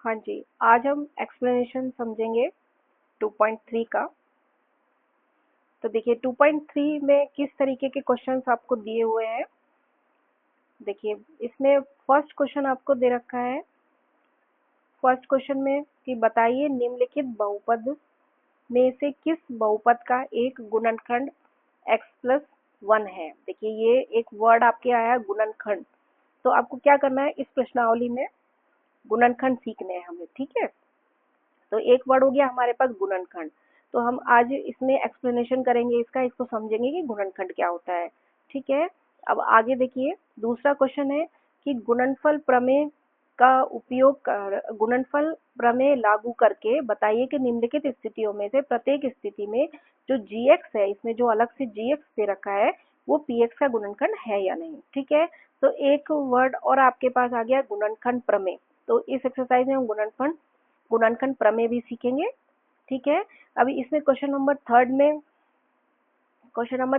हाँ जी, आज हम एक्सप्लेनेशन समझेंगे 2.3 का। तो देखिए 2.3 में किस तरीके के क्वेश्चंस आपको दिए हुए हैं। देखिए इसमें फर्स्ट क्वेश्चन आपको दे रखा है। फर्स्ट क्वेश्चन में कि बताइए निम्नलिखित बहुपद में से किस बहुपद का एक गुणनखंड x प्लस 1 है। देखिए ये एक वर्ड आपके आया है गुणनखंड। तो आपको क्या करना है, इस प्रश्नावली में गुणनखंड सीखने हैं हमें, ठीक है। तो एक वर्ड हो गया हमारे पास गुणनखंड। तो हम आज इसमें एक्सप्लेनेशन करेंगे इसको समझेंगे कि गुणनखंड क्या होता है, ठीक है। अब आगे देखिए दूसरा क्वेश्चन है कि गुणनफल प्रमेय का उपयोग कर गुणनफल प्रमेय लागू करके बताइए कि निम्नलिखित स्थितियों में से प्रत्येक स्थिति में जो gx है, इसमें जो अलग से gx दे रखा है वो px का गुणनखंड है या नहीं, ठीक है। तो एक वर्ड और आपके पास आ गया गुणनखंड प्रमेय। तो इस एक्सरसाइज में हम गुणनखंड प्रमेय भी सीखेंगे, ठीक है। अभी इसमें क्वेश्चन नंबर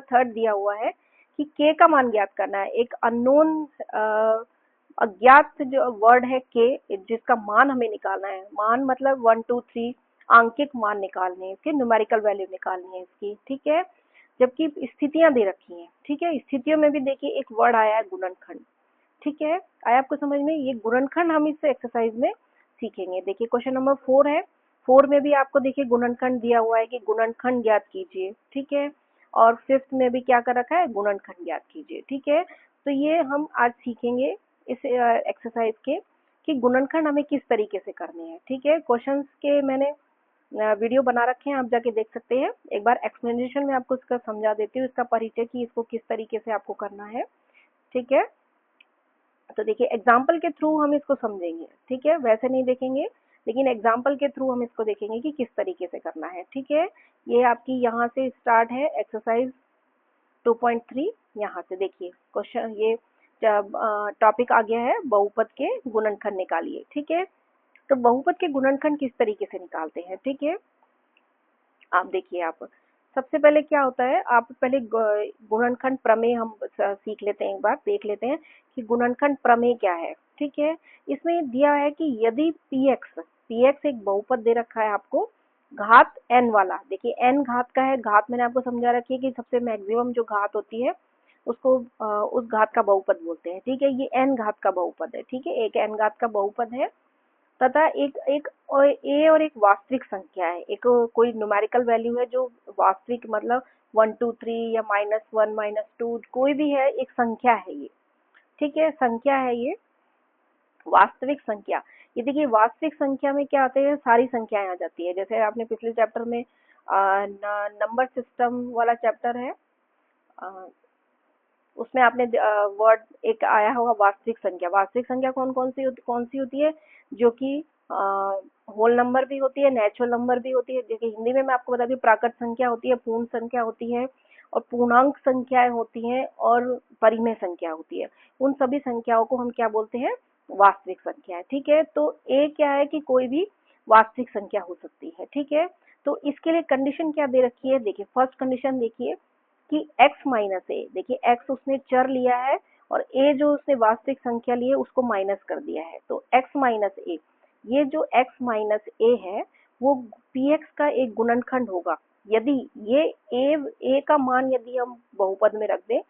थर्ड दिया हुआ है कि k का मान ज्ञात करना है। एक अननोन अज्ञात जो वर्ड है k, जिसका मान हमें निकालना है। मान मतलब 1 2 3 आंकिक मान निकालने हैं, इसके न्यूमेरिकल वैल्यू निकालनी है इसकी, ठीक है। जबकि स्थितियां दे रखी हैं, ठीक है। स्थितियों में भी देखिए एक वर्ड आया है गुणनखंड, ठीक है। आया आपको समझ में, ये गुणनखंड हम इस एक्सरसाइज में सीखेंगे। देखिए क्वेश्चन नंबर 4 है। 4 में भी आपको देखिए गुणनखंड दिया हुआ है कि गुणनखंड ज्ञात कीजिए, ठीक है। और फिफ्थ में भी क्या कर रखा है, गुणनखंड ज्ञात कीजिए, ठीक है। तो ये हम आज सीखेंगे इस एक्सरसाइज के कि गुणनखंड हमें किस तरीके से करने हैं, ठीक है। क्वेश्चंस के मैंने वीडियो बना रखे हैं, आप जाके देख सकते हैं। एक बार एक्सप्लेनेशन में आपको इसका समझा देती हूँ, इसका परिचय कि इसको किस तरीके से आपको करना है, ठीक है। तो देखिए एग्जाम्पल के थ्रू हम इसको समझेंगे, ठीक है। वैसे नहीं देखेंगे, लेकिन एग्जाम्पल के थ्रू हम इसको देखेंगे कि किस तरीके से करना है, ठीक है। ये आपकी यहाँ से स्टार्ट है एक्सरसाइज 2.3। यहाँ से देखिए क्वेश्चन, ये टॉपिक आ गया है बहुपद के गुणनखंड निकालिए, ठीक है। तो बहुपद के गुणनखंड किस तरीके से निकालते हैं, ठीक है। आप देखिए, आप सबसे पहले क्या होता है, आप पहले गुणनखंड प्रमेय हम सीख लेते हैं, एक बार देख लेते हैं कि गुणनखंड प्रमेय क्या है, ठीक है। इसमें दिया है कि यदि px एक बहुपद दे रखा है आपको, घात n वाला। देखिए n घात का है, घात मैंने आपको समझा रखी है कि सबसे मैक्सिमम जो घात होती है उसको उस घात का बहुपद बोलते हैं, ठीक है। ये n घात का बहुपद है, ठीक है, एक n घात का बहुपद है। तथा एक एक और ए और एक वास्तविक संख्या है, एक कोई न्यूमेरिकल वैल्यू है जो वास्तविक मतलब 1 2 3 या -1 -2 कोई भी है, एक संख्या है ये, ठीक है, संख्या है ये वास्तविक संख्या। ये देखिए वास्तविक संख्या में क्या आते हैं, सारी संख्याएं आ जाती है। जैसे आपने पिछले चैप्टर में नंबर सिस्टम वाला चैप्टर है, उसमें आपने वर्ड एक आया होगा वास्तविक संख्या। वास्तविक संख्या कौन सी होती है, जो कि होल नंबर भी होती है, नेचुरल नंबर भी होती है। देखिए हिंदी में मैं आपको बता दूं, प्राकृत संख्या होती है, पूर्ण संख्या होती है, और पूर्णांक संख्याएं होती हैं, और परिमेय संख्या होती है। उन सभी संख्याओं को हम क्या बोलते हैं, वास्तविक संख्या है, ठीक है। तो ए क्या है कि कोई भी वास्तविक संख्या हो सकती है, ठीक है। तो इसके लिए कंडीशन क्या दे रखी है, देखिए फर्स्ट कंडीशन देखिए कि x माइनस ए। देखिए x उसने चर लिया है और a जो उसने वास्तविक संख्या ली है उसको माइनस कर दिया है, तो x माइनस ए, ये जो x माइनस ए है वो px का एक गुणनखंड होगा। यदि ये a का मान यदि हम बहुपद में रख दें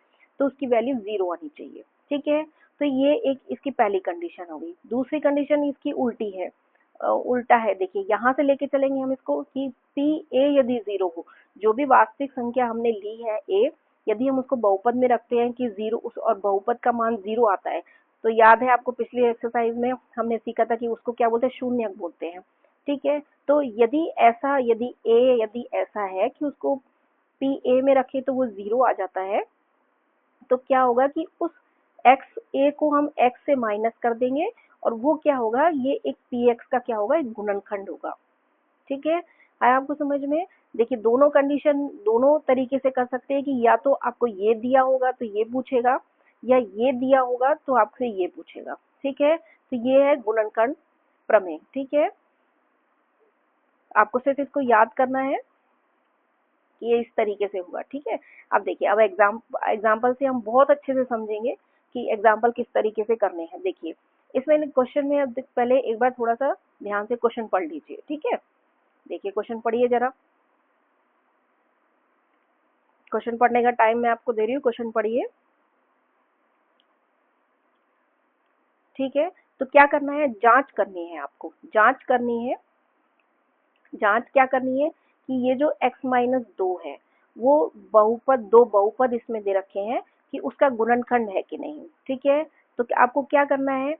तो उसकी वैल्यू 0 आनी चाहिए, ठीक है। तो ये एक इसकी पहली कंडीशन होगी। दूसरी कंडीशन इसकी उल्टी है, उल्टा है। देखिए यहाँ से लेके चलेंगे हम इसको कि पी ए यदि 0 हो, जो भी वास्तविक संख्या हमने ली है ए, यदि हम उसको बहुपद में रखते हैं कि 0 उस और बहुपद का मान 0 आता है, तो याद है आपको पिछली एक्सरसाइज में हमने सीखा था कि उसको क्या बोलते हैं, शून्यक बोलते हैं, ठीक है। तो यदि ऐसा है कि उसको पी ए में रखे तो वो 0 आ जाता है, तो क्या होगा कि उस एक्स ए को हम एक्स से माइनस कर देंगे और वो क्या होगा, ये एक पी एक्स का क्या होगा, एक गुणनखंड होगा, ठीक है। आया आपको समझ में। देखिए दोनों कंडीशन दोनों तरीके से कर सकते हैं कि या तो आपको ये दिया होगा तो ये पूछेगा, या ये दिया होगा तो आपसे ये पूछेगा, ठीक है। तो ये है गुणनखंड प्रमेय, ठीक है। आपको सिर्फ इसको याद करना है कि ये इस तरीके से होगा, ठीक है। अब देखिए, अब एग्जाम्पल से हम बहुत अच्छे से समझेंगे कि एग्जाम्पल किस तरीके से करने हैं। देखिए इसमें क्वेश्चन में अब पहले एक बार थोड़ा सा ध्यान से क्वेश्चन पढ़ लीजिए, ठीक है। देखिए क्वेश्चन पढ़िए जरा, क्वेश्चन पढ़ने का टाइम मैं आपको दे रही हूँ, क्वेश्चन पढ़िए, ठीक है। तो क्या करना है, जांच करनी है आपको, जांच करनी है। जांच क्या करनी है कि ये जो x माइनस दो है वो बहुपद, दो बहुपद इसमें दे रखे हैं कि उसका गुणनखंड है कि नहीं, ठीक है। तो आपको क्या करना है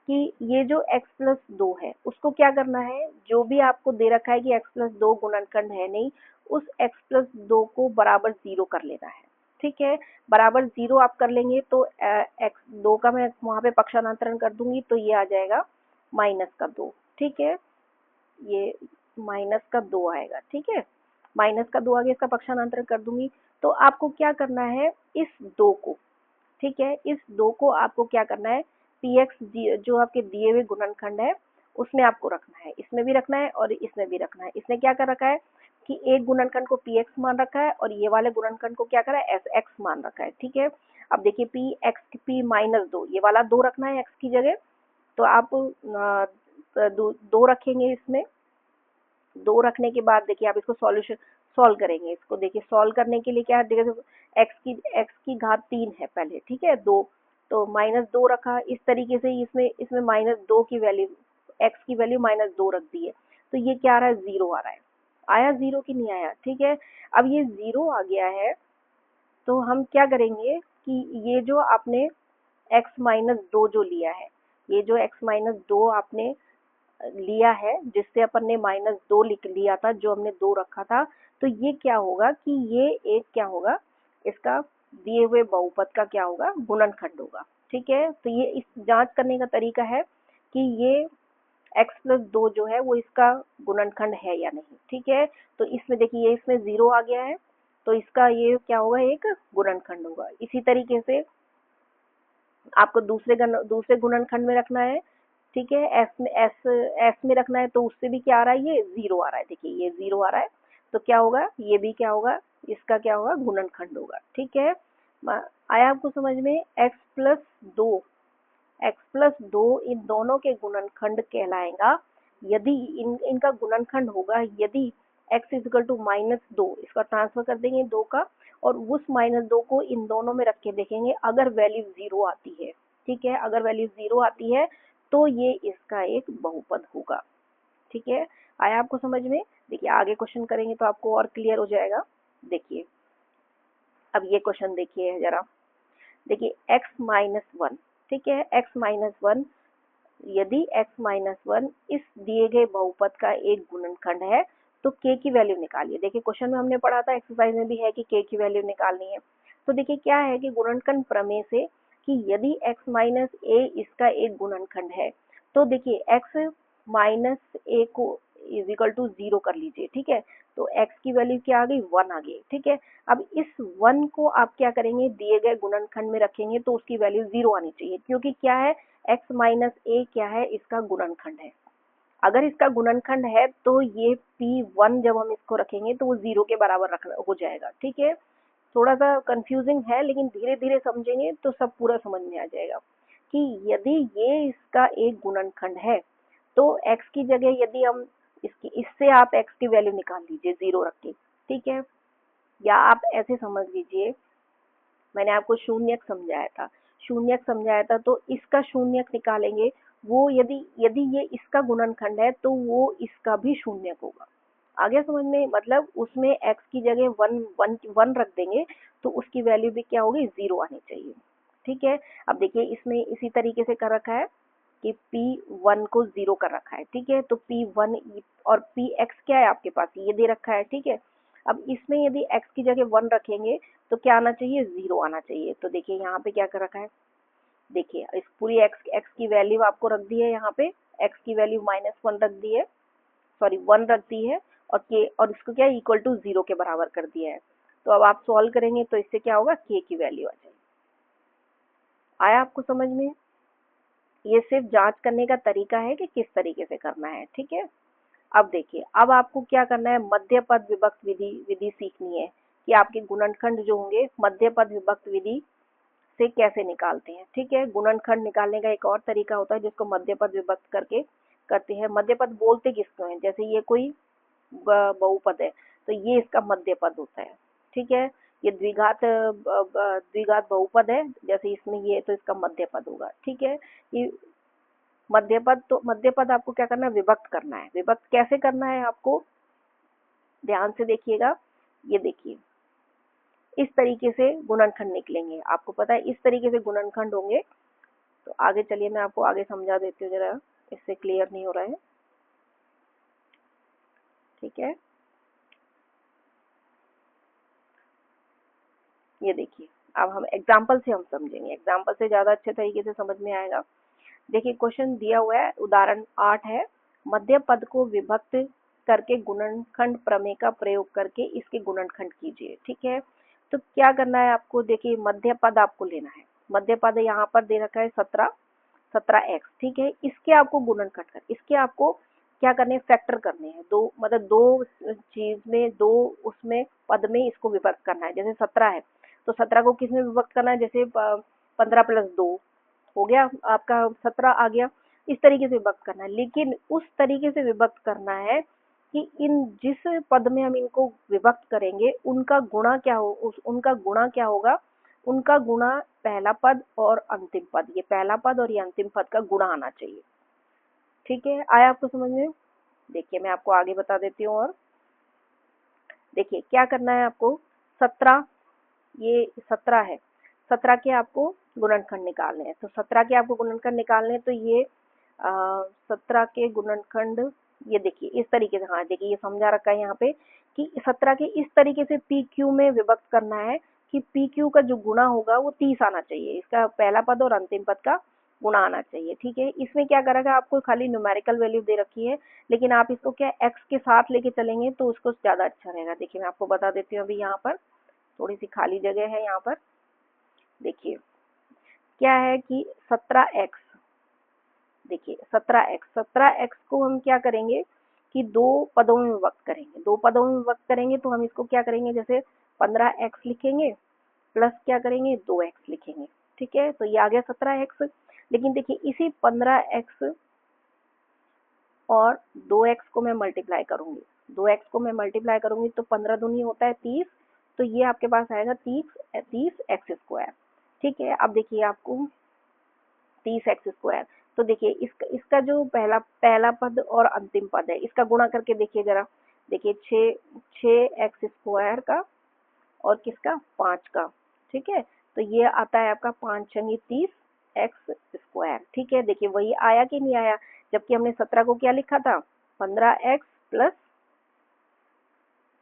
कि ये जो x प्लस दो है उसको क्या करना है, जो भी आपको दे रखा है कि x प्लस दो गुणनखंड है नहीं, उस x प्लस दो को बराबर जीरो कर लेना है, ठीक है। बराबर जीरो आप कर लेंगे तो x दो का मैं वहां पे पक्षांतरण कर दूंगी तो ये आ जाएगा माइनस का दो, ठीक है। ये माइनस का दो आएगा, ठीक है। माइनस का दो आगे इसका पक्षांतरण कर दूंगी। तो आपको क्या करना है, इस दो को, ठीक है, इस दो को आपको क्या करना है, पी एक्स जो आपके दिए हुए गुणनखंड है उसमें आपको रखना है, इसमें भी रखना है और इसमें भी रखना है। इसने क्या कर रखा है कि एक गुणनखंड को पी एक्स मान रखा है और ये वाले गुणनखंड को क्या करा है, एस एक्स मान रखा है, ठीक है। अब देखिए पी एक्स, पी माइनस दो, ये वाला दो रखना है एक्स की जगह, तो आप दो रखेंगे इसमें। दो रखने के बाद देखिए आप इसको सॉल्यूशन सॉल्व करेंगे, इसको देखिए सॉल्व करने के लिए क्या है, देखिए एक्स की घात तीन है पहले, ठीक है, दो, तो माइनस दो रखा, इस तरीके से इसमें इसमें माइनस दो की वैल्यू, एक्स की वैल्यू माइनस दो रख दी है, तो ये क्या आ रहा है, जीरो आ रहा है। आया जीरो की नहीं आया, ठीक है। अब ये जीरो आ गया है तो हम क्या करेंगे कि ये जो आपने एक्स माइनस दो जो लिया है, ये जो एक्स माइनस दो आपने लिया है जिससे अपन ने माइनस दो लिख लिया था, जो हमने दो रखा था, तो ये क्या होगा कि ये एक क्या होगा, इसका दिए हुए बहुपद का क्या होगा, गुणनखंड होगा, ठीक है। तो ये इस जांच करने का तरीका है कि ये x प्लस दो जो है वो इसका गुणनखंड है या नहीं, ठीक है। तो इसमें देखिए ये इसमें जीरो आ गया है तो इसका ये क्या होगा, एक गुणनखंड होगा। इसी तरीके से आपको दूसरे गुणनखंड में रखना है, ठीक है, एस में रखना है, तो उससे भी क्या आ रहा है, ये जीरो आ रहा है, देखिए ये जीरो आ रहा है, तो क्या होगा, ये भी क्या होगा, इसका क्या होगा, गुणनखंड होगा, ठीक है। आया आपको समझ में, दो एक्स प्लस दो इन दोनों के गुणनखंड कहलाएगा यदि इनका गुणनखंड होगा यदि x इजिकल टू माइनस दो, इसका ट्रांसफर कर देंगे दो का, और उस माइनस दो को इन दोनों में रख के देखेंगे अगर वैल्यू जीरो आती है, ठीक है, अगर वैल्यू जीरो आती है तो ये इसका एक बहुपद होगा, ठीक है। आया आपको समझ में। देखिए आगे क्वेश्चन करेंगे तो आपको और क्लियर हो जाएगा। देखिए अब ये क्वेश्चन देखिए जरा, देखिए x माइनस वन, ठीक है, x माइनस वन, यदि x माइनस वन इस दिए गए बहुपद का एक गुणनखंड है तो k की वैल्यू निकालिए। देखिए क्वेश्चन में हमने पढ़ा था, एक्सरसाइज में भी है कि k की वैल्यू निकालनी है। तो देखिए क्या है कि गुणनखंड प्रमेय से कि यदि x माइनस a इसका एक गुणनखंड है तो देखिए x माइनस a को इज इक्वल टू जीरो कर लीजिए, ठीक है। तो x की वैल्यू क्या आ गई, वन आ गई, ठीक है। अब इस वन को आप क्या करेंगे, दिए गए गुणनखंड में रखेंगे तो उसकी वैल्यू जीरो आनी चाहिए, क्योंकि क्या है, x माइनस ए क्या है, इसका गुणनखंड है। अगर इसका गुणनखंड है तो ये P1 जब हम इसको रखेंगे तो वो जीरो के बराबर रख हो जाएगा, ठीक है। थोड़ा सा कंफ्यूजिंग है लेकिन धीरे धीरे समझेंगे तो सब पूरा समझ में आ जाएगा कि यदि ये इसका एक गुणनखंड है तो x की जगह यदि हम इससे आप x की वैल्यू निकाल लीजिए जीरो रख के, ठीक है। या आप ऐसे समझ लीजिए, मैंने आपको शून्यक समझाया था, शून्यक समझाया था तो इसका शून्यक निकालेंगे, वो यदि यदि ये इसका गुणनखंड है तो वो इसका भी शून्यक होगा। आ गया समझ में, मतलब उसमें x की जगह वन वन वन रख देंगे तो उसकी वैल्यू भी क्या होगी, जीरो आनी चाहिए, ठीक है। अब देखिए इसमें इसी तरीके से कर रखा है कि P1 को जीरो कर रखा है, ठीक है। तो P1 और Px क्या है आपके पास, ये दे रखा है, ठीक है। अब इसमें यदि x की जगह वन रखेंगे तो क्या आना चाहिए, जीरो आना चाहिए। तो देखिए यहाँ पे क्या कर रखा है, देखिए इस पूरी x की वैल्यू आपको रख दी है, यहाँ पे x की वैल्यू माइनस वन रख दी है, सॉरी वन रख दी है, और k और इसको क्या इक्वल टू जीरो के बराबर कर दिया है। तो अब आप सॉल्व करेंगे तो इससे क्या होगा, k की वैल्यू आ जाएगी। आया आपको समझ में। ये सिर्फ जांच करने का तरीका है कि किस तरीके से करना है, ठीक है। अब देखिए अब आपको क्या करना है, मध्य पद विभक्त विधि विधि सीखनी है कि आपके गुणनखंड जो होंगे मध्य पद विभक्त विधि से कैसे निकालते हैं, ठीक है। गुणनखंड निकालने का एक और तरीका होता है जिसको मध्य पद विभक्त करके करते हैं। मध्य पद बोलते किसको हैं, जैसे ये कोई बहुपद है तो ये इसका मध्य पद होता है, ठीक है। ये द्विघात बहुपद है, जैसे इसमें ये, तो इसका मध्य पद होगा, ठीक है। ये मध्य पद, तो मध्य पद आपको क्या करना है, विभक्त करना है। विभक्त कैसे करना है आपको, ध्यान से देखिएगा। ये देखिए, इस तरीके से गुणनखंड निकलेंगे, आपको पता है इस तरीके से गुणनखंड होंगे। तो आगे चलिए मैं आपको आगे समझा देती हूँ, जरा इससे क्लियर नहीं हो रहा है, ठीक है। ये देखिए, अब हम एग्जाम्पल से हम समझेंगे, एग्जाम्पल से ज्यादा अच्छे तरीके से समझ में आएगा। देखिए क्वेश्चन दिया हुआ है, उदाहरण 8 है, मध्य पद को विभक्त करके गुणनखंड प्रमेय का प्रयोग करके इसके गुणनखंड कीजिए, ठीक है। तो क्या करना है आपको, देखिए मध्य पद आपको लेना है। मध्य पद यहाँ पर दे रखा है 17x, ठीक है। इसके आपको गुणनखंड कर, इसके आपको क्या करने हैं, फैक्टर करने हैं। दो मतलब दो चीज में, दो उसमें पद में इसको विभक्त करना है। जैसे 17 है तो 17 को किस में विभक्त करना है, जैसे 15 + 2 हो गया आपका 17 आ गया। इस तरीके से विभक्त करना है, लेकिन उस तरीके से विभक्त करना है कि इन जिस पद में हम इनको विभक्त करेंगे उनका गुणा क्या हो, उनका गुणा क्या होगा, उनका गुणा पहला पद और अंतिम पद, ये पहला पद और ये अंतिम पद का गुणा आना चाहिए, ठीक है। आया आपको समझ में। देखिए मैं आपको आगे बता देती हूँ। और देखिए क्या करना है आपको, 17, ये 17 है, 17 के आपको गुणनखंड निकालने हैं। तो 17 के आपको गुणनखंड निकालने हैं, तो ये 17 के गुणनखंड, ये देखिए इस तरीके से, हाँ देखिए ये समझा रखा है यहाँ पे कि 17 के इस तरीके से पी क्यू में विभक्त करना है कि पी क्यू का जो गुणा होगा वो 30 आना चाहिए, इसका पहला पद और अंतिम पद का गुणा आना चाहिए, ठीक है। इसमें क्या करेगा, आपको खाली न्यूमेरिकल वैल्यू दे रखी है, लेकिन आप इसको क्या एक्स के साथ लेके चलेंगे तो उसको ज्यादा अच्छा रहेगा। देखिए मैं आपको बता देती हूँ, अभी यहाँ पर थोड़ी सी खाली जगह है यहाँ पर। देखिए क्या है कि 17x, देखिए 17x को हम क्या करेंगे कि दो पदों में विभक्त करेंगे। दो पदों में विभक्त करेंगे तो हम इसको क्या करेंगे, जैसे 15x लिखेंगे प्लस क्या करेंगे 2x लिखेंगे, ठीक है। तो ये आ गया 17x। लेकिन देखिए इसी 15x और 2x को मैं मल्टीप्लाई करूंगी, 2x को मैं मल्टीप्लाई करूंगी तो 15 दूनी होता है 30, तो ये आपके पास आएगा 30x², ठीक है। अब देखिए आपको 30x², तो देखिए इसका जो पहला पद और अंतिम पद है इसका गुणा करके देखिए जरा। देखिए 6x² का और किसका 5 का, ठीक है। तो ये आता है आपका 5 × 30x², ठीक है। देखिए वही आया कि नहीं आया, जबकि हमने 17 को क्या लिखा था, 15x +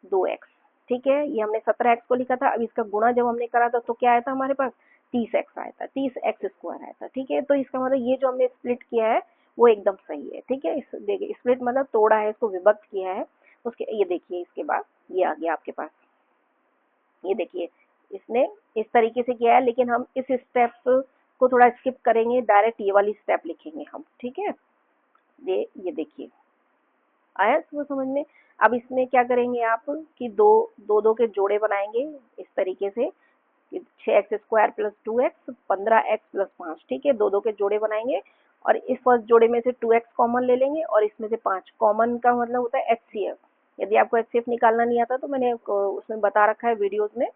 2x, ठीक है। ये हमने 17x को लिखा था। अब इसका गुणा जब हमने करा था तो क्या आया था हमारे पास, 30x आया था, 30x² आया था, ठीक है। तो इसका मतलब ये जो हमने स्प्लिट किया है वो एकदम सही है, ठीक है। देखिए स्प्लिट मतलब तोड़ा है, इसको विभक्त किया है उसके, ये देखिए इसके बाद ये आ गया आपके पास। ये देखिए इसने इस तरीके से किया है, लेकिन हम इस स्टेप को थोड़ा स्किप करेंगे, डायरेक्ट ये वाली स्टेप लिखेंगे हम, ठीक है। ये देखिए आया इसको समझ में। अब इसमें क्या करेंगे आप कि दो दो दो के जोड़े बनाएंगे इस तरीके से, 6x² + 2x, 15x + 5, ठीक है। दो दो के जोड़े बनाएंगे और इस फर्स्ट जोड़े में से 2x कॉमन ले लेंगे और इसमें से 5 कॉमन का मतलब होता है HCF। यदि आपको HCF निकालना नहीं आता तो मैंने उसमें बता रखा है वीडियोस में,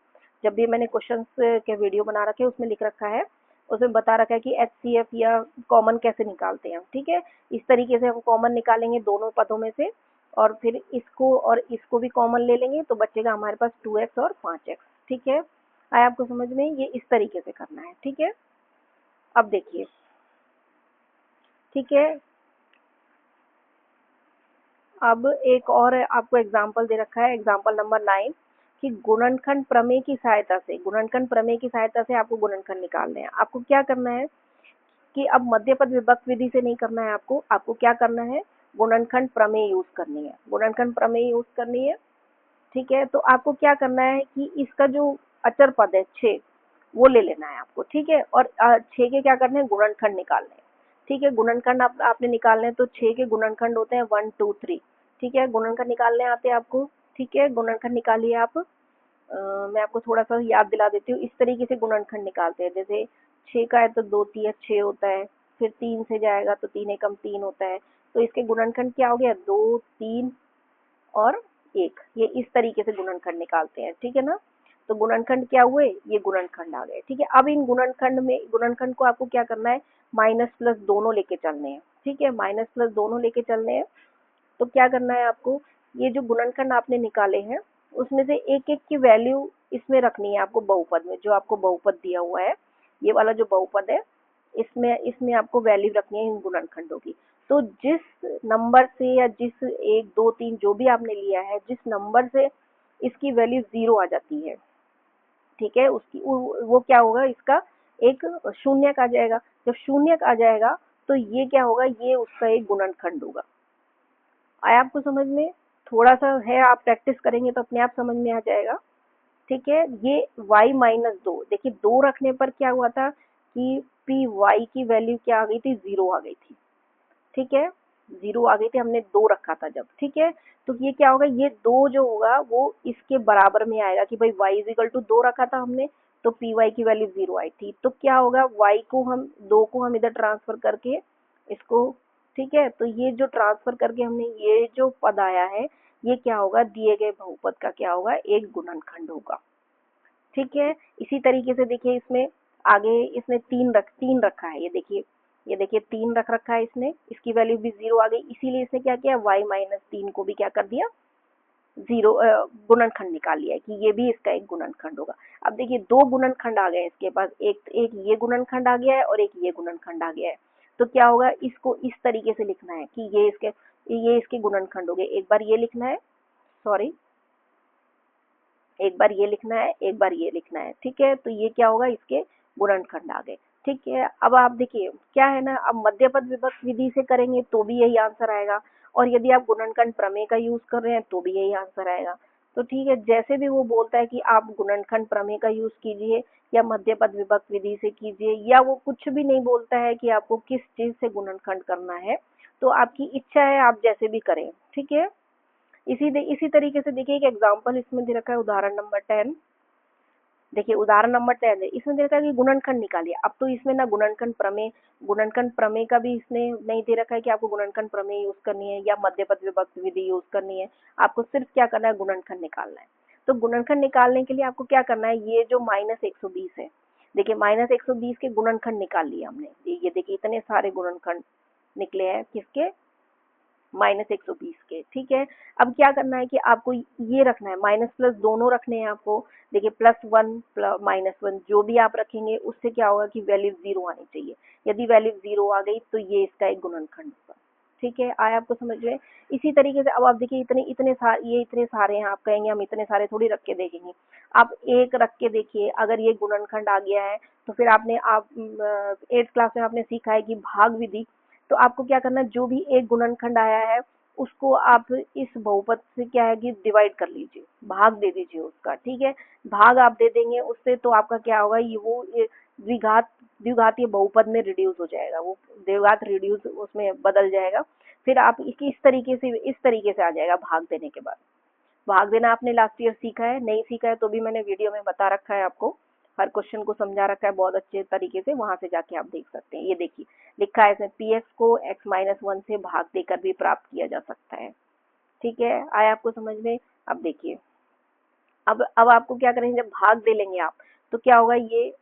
जब भी मैंने क्वेश्चंस के वीडियो बना रखे हैं उसमें लिख रखा है, उसमें बता रखा है कि HCF या कॉमन कैसे निकालते हैं, ठीक है। इस तरीके से हम कॉमन निकालेंगे दोनों पदों में से और फिर इसको और इसको भी कॉमन ले लेंगे तो बचेगा हमारे पास 2x और 5x, ठीक है। आया आपको समझ में, ये इस तरीके से करना है, ठीक है। अब देखिए, ठीक है, अब एक और आपको एग्जाम्पल दे रखा है, एग्जाम्पल नंबर 9, कि गुणनखंड प्रमेय की सहायता से, गुणनखंड प्रमेय की सहायता से आपको गुणनखंड निकालने हैं। आपको क्या करना है कि अब मध्य पद विभक्त विधि से नहीं करना है, आपको आपको क्या करना है, गुणनखंड प्रमेय यूज करनी है, गुणनखंड प्रमेय यूज करनी है, ठीक है। तो आपको क्या करना है कि इसका जो अचर पद है 6, वो ले लेना है आपको, ठीक है। और 6 के क्या करने हैं, गुणनखंड निकालने हैं, ठीक है। गुणनखंड आपने निकालने हैं तो 6 के गुणनखंड होते हैं 1 2 3, ठीक है। गुणनखंड निकालने आते हैं आपको, ठीक है। गुणनखंड निकालिए आप। मैं आपको थोड़ा सा याद दिला देती हूँ, इस तरीके से गुणनखंड निकालते हैं। जैसे 6 का है तो 2 × 6 होता है, फिर 3 से जाएगा तो 3 एकम 3 होता है, तो इसके गुणनखंड क्या हो गया, 2, 3 और 1। ये इस तरीके से गुणनखंड निकालते हैं, ठीक है ना। तो गुणनखंड क्या हुए, ये गुणनखंड आ गए, ठीक है। अब इन गुणनखंड को आपको क्या करना है, माइनस प्लस दोनों लेके चलने हैं, ठीक है, माइनस प्लस दोनों लेके चलने हैं। तो क्या करना है आपको, ये जो गुणनखंड आपने निकाले हैं उसमें से एक एक की वैल्यू इसमें रखनी है आपको, बहुपद में, जो आपको बहुपद दिया हुआ है, ये वाला जो बहुपद है, इसमें इसमें आपको वैल्यू रखनी है इन गुणनखंडों की। तो जिस नंबर से या जिस 1, 2, 3 जो भी आपने लिया है, जिस नंबर से इसकी वैल्यू 0 आ जाती है, ठीक है, उसकी वो क्या होगा, इसका एक शून्यक आ जाएगा। जब शून्यक आ जाएगा तो ये क्या होगा, ये उसका एक गुणनखंड होगा। आया आपको समझ में, थोड़ा सा है, आप प्रैक्टिस करेंगे तो अपने आप समझ में आ जाएगा, ठीक है। ये y-2, देखिए 2 रखने पर क्या हुआ था कि पी वाई की वैल्यू क्या आ गई थी, 0 आ गई थी, ठीक है, 0 आ गई थी, हमने 2 रखा था जब, ठीक है। तो ये क्या होगा, ये 2 जो होगा वो इसके बराबर में आएगा कि भाई y इज इक्वल टू 2 रखा था हमने, तो पी वाई की वैल्यू 0 आई थी, तो क्या होगा, y को हम 2 को हम इधर ट्रांसफर करके इसको, ठीक है, तो ये जो ट्रांसफर करके हमने ये जो पद आया है, ये क्या होगा, दिए गए बहुपद का क्या होगा, एक गुणनखंड होगा, ठीक है। इसी तरीके से देखिए इसमें आगे इसने 3 रखा है, ये देखिए 3 रख रखा है इसने, इसकी वैल्यू भी 0 आ गई, इसीलिए इसने क्या किया, y-3 को भी क्या कर दिया, 0 गुणनखंड निकाल लिया है कि ये भी इसका एक गुणनखंड होगा। अब देखिए 2 गुणनखंड आ गए हैं इसके पास, एक एक ये गुणनखंड आ गया है और एक ये गुणनखंड आ गया है। तो क्या होगा, इसको इस तरीके से लिखना है कि ये इसके गुणनखंड हो गए। एक बार ये लिखना है, सॉरी, एक बार ये लिखना है, एक बार ये लिखना है, ठीक है। तो ये क्या होगा, इसके गुणनखंड आ गए, ठीक है। अब आप देखिए क्या है ना, अब मध्यपद विभक्त विधि से करेंगे तो भी यही आंसर आएगा, और यदि आप गुणनखंड प्रमेय का यूज कर रहे हैं तो भी यही आंसर आएगा। तो ठीक है, जैसे भी वो बोलता है कि आप गुणनखंड प्रमेय का यूज कीजिए या मध्यपद विभक्त विधि से कीजिए, या वो कुछ भी नहीं बोलता है कि आपको किस चीज से गुणनखंड करना है, तो आपकी इच्छा है, आप जैसे भी करें, ठीक है। इसी तरीके से देखिए एक एग्जाम्पल इसमें दे रखा है, उदाहरण नंबर 10। देखिए उदाहरण नंबर 10 है, इसमें दे रखा है कि गुणनखंड निकालिए। अब तो इसमें ना गुणनखंड प्रमेय का भी इसने नहीं दे रखा है कि आपको गुणनखंड प्रमेय यूज करनी है या मध्यपद विभक्त विधि यूज करनी है, आपको सिर्फ क्या करना है, गुणनखंड निकालना है। तो गुणनखंड निकालने के लिए आपको क्या करना है, ये जो -120 है, देखिए -120 के गुणनखंड निकाल लिया हमने, ये देखिए इतने सारे गुणनखंड निकले हैं किसके, -120 के, ठीक है। अब क्या करना है कि आपको ये रखना है, माइनस प्लस दोनों रखने हैं आपको। देखिए +1 -1 जो भी आप रखेंगे उससे क्या होगा कि वैल्यू 0 आनी चाहिए। यदि वैल्यू 0 आ गई तो ये इसका एक गुणनखंड होगा, ठीक है। आया आपको समझ में। इसी तरीके से अब आप देखिए इतने सारे हैं, आप कहेंगे हम इतने सारे थोड़ी रख के देखेंगे, आप एक रख के देखिए, अगर ये गुणनखंड आ गया है तो फिर आप 8th क्लास में आपने सीखा है कि भाग विधि। तो आपको क्या करना है, जो भी एक गुणनखंड आया है उसको आप इस बहुपद से क्या है कि डिवाइड कर लीजिए, भाग दे दीजिए उसका, ठीक है। भाग आप दे देंगे उससे, तो आपका क्या होगा, ये द्विघातीय बहुपद में रिड्यूस हो जाएगा, वो द्विघात रिड्यूस उसमें बदल जाएगा। फिर आप इस तरीके से आ जाएगा भाग देने के बाद। भाग देना आपने लास्ट ईयर सीखा है, नहीं सीखा है तो भी मैंने वीडियो में बता रखा है आपको, हर क्वेश्चन को समझा रखा है बहुत अच्छे तरीके से, वहां से जाके आप देख सकते हैं। ये देखिए लिखा है इसमें, px को x-1 से भाग देकर भी प्राप्त किया जा सकता है, ठीक है। आया आपको समझ में। अब देखिए, अब आपको क्या करेंगे, जब भाग दे लेंगे आप तो क्या होगा, ये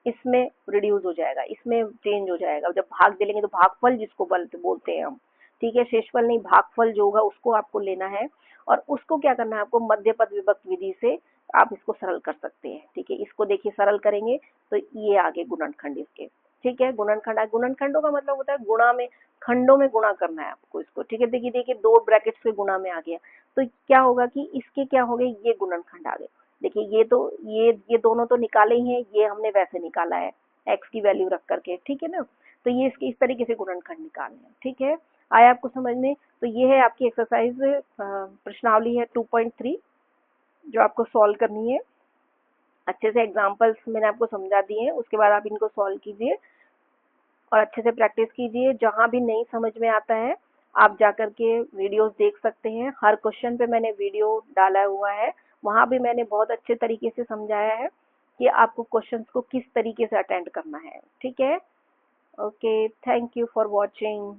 इसमें रिड्यूस हो जाएगा, इसमें चेंज हो जाएगा। जब भाग दे लेंगे तो भागफल जिसको बोलते हैं हम, ठीक है, शेषफल नहीं, भागफल जो होगा उसको आपको लेना है, और उसको क्या करना है आपको, मध्यपद विभक्त विधि से आप इसको सरल कर सकते हैं, ठीक है। इसको देखिए सरल करेंगे तो ये आगे गुणनखंड इसके, ठीक है। गुणनखंडों का मतलब होता है गुणा में, खंडों में गुणा करना है आपको इसको, ठीक है। देखिए 2 ब्रैकेट से गुणा में आ गया, तो क्या होगा कि इसके क्या हो गए, ये गुणनखंड आ गए। देखिए ये दोनों तो निकाले ही हैं, ये हमने वैसे निकाला है x की वैल्यू रख करके, ठीक है ना। तो ये इसके इस तरीके से गुणनखंड निकालने हैं, ठीक है। आया आपको समझ में। तो ये है आपकी एक्सरसाइज, प्रश्नावली है 2.3 जो आपको सॉल्व करनी है। अच्छे से एग्जाम्पल्स मैंने आपको समझा दिए हैं, उसके बाद आप इनको सॉल्व कीजिए और अच्छे से प्रैक्टिस कीजिए। जहाँ भी नहीं समझ में आता है आप जाकर के वीडियोस देख सकते हैं, हर क्वेश्चन पे मैंने वीडियो डाला हुआ है, वहाँ भी मैंने बहुत अच्छे तरीके से समझाया है कि आपको क्वेश्चंस को किस तरीके से अटेंड करना है, ठीक है। Okay, thank you for watching.